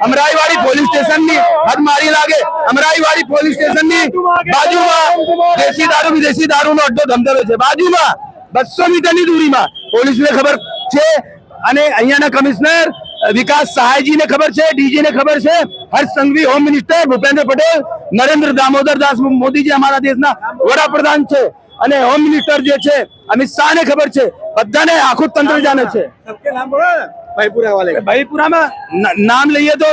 Amraiwadi police સ્ટેશનની હદ મારી લાગે અમરાઈવાડી પોલીસ સ્ટેશનની બાજુમાં દેશી દારૂ વિદેશી દારૂનો અડ્ડો ધમધમે છે બાજુમાં 200 મીટરની દૂરીમાં પોલીસને ખબર છે અને અહીંયાના કમિશનર विकास सहाय जी ने खबर है डीजी ने खबर है हर्ष संघवी होम मिनिस्टर भूपेन्द्र पटेल नरेंद्र दामोदर दास मोदी जी हमारा देश ना वडाप्रधान है અને હોમ મિનિસ્ટર જે છે અમિત શાહ ને ખબર છે બધાને આખું તંત્ર જાણે છે सबके नाम बोलो भाईपुरा वाले भाईपुराમાં નામ લઈએ તો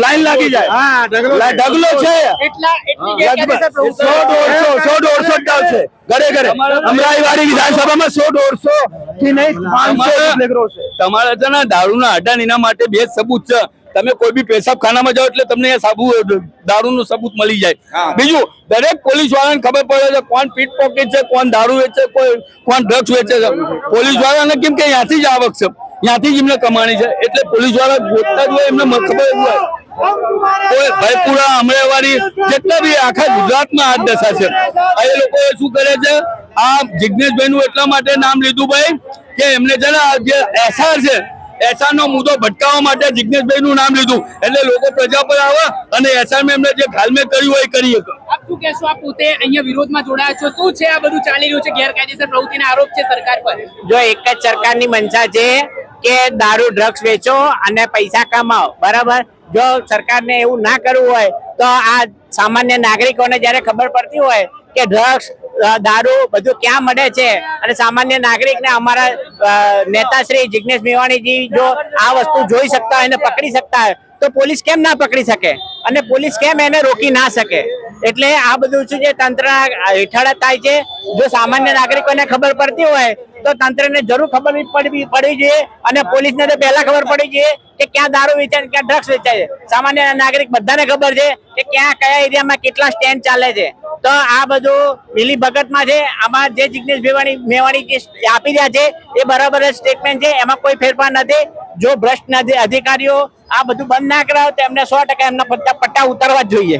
લાઈન લાગી જાય હા ઢગલો છે એટલા એટલી ગેરકાયદેસર 100-150 ડાલ છે ઘરે ઘરે અમરાઈવાડી વિધાનસભામાં 100-150 થી નહીં 500 લેકરો છે તમારે છે ને દારૂના અડ્ડા એના માટે બે સબૂત છે તમે કોઈ બી પેશાબખાનામાં જાઓ એટલે તમને દારૂનું સબૂત મળી જાય બીજું દરેક પોલીસ વાળાને ખબર પડે છે કોણ પીટ પોકેટ છે કોણ દારૂ વેચે કોણ ડ્રગ્સ વેચે છે પોલીસ વાળાને કેમ કે ત્યાંથી જ આવક છે ત્યાંથી જ એમને કમાણી છે એટલે પોલીસ વાળા ગોતતા જ હોય એમને ખબર હોય ભાઈપુરા અમરાઈવાડી જેટલા બી આખા ગુજરાતમાં આ દશા છે એ લોકો શું કરે છે આ જિગ્નેશભાઈ નું એટલા માટે નામ લીધું ભાઈ કે એમને છે ને જે એસઆર છે એસઆર નો મુદ્દો ભટકાવવા માટે જિગ્નેશભાઈ નું નામ લીધું એટલે લોકો પ્રજા પર આવે અને એસઆર માં એમને જે ઘાલમેલ કર્યું હોય કરી શકે આપ શું કહેશો આપ પોતે અહીંયા વિરોધમાં જોડાયા છો શું છે આ બધું ચાલી રહ્યું છે ગેરકાયદેસર પ્રવૃત્તિનો આરોપ છે સરકાર પર જો એક જ સરકારની મંશા છે કે દારૂ ડ્રગ્સ વેચો અને પૈસા કમાઓ બરાબર જો સરકારને એવું ના કરવું હોય તો આ સામાન્ય નાગરિકોને જ્યારે ખબર પડતી હોય કે ડ્રગ્સ દારૂ બધું ક્યાં મળે છે અને સામાન્ય નાગરિકને અમારા નેતા શ્રી જિગ્નેશ મેવાણીજી જો આ વસ્તુ જોઈ શકતા હોય અને પકડી શકતા હોય તો પોલીસ કેમ ના પકડી શકે અને પોલીસ કેમ એને રોકી ના શકે એટલે આ બધું શું છે તંત્ર હેઠળ થાય છે જો સામાન્ય નાગરિકોને ખબર પડતી હોય તો તંત્રને જરૂર ખબર પડવી જોઈએ અને પોલીસને તો પહેલા ખબર પડી જોઈએ કે ક્યાં દારૂ વેચાય ક્યાં ડ્રગ્સ વેચાય છે સામાન્ય નાગરિક બધાને ખબર છે કે ક્યાં કયા એરિયામાં કેટલા સ્ટેન્ડ ચાલે છે તો આ બધું મિલી ભગતમાં છે આમાં જે જિગ્નેશ મેવાણી જે આપી રહ્યા છે એ બરાબર જ સ્ટેટમેન્ટ છે એમાં કોઈ ફેરફાર નથી જો ભ્રષ્ટ અધિકારીઓ આ બધું બંધ ના કરાવે તો એમને 100% એમના પટ્ટા ઉતારવા જ જોઈએ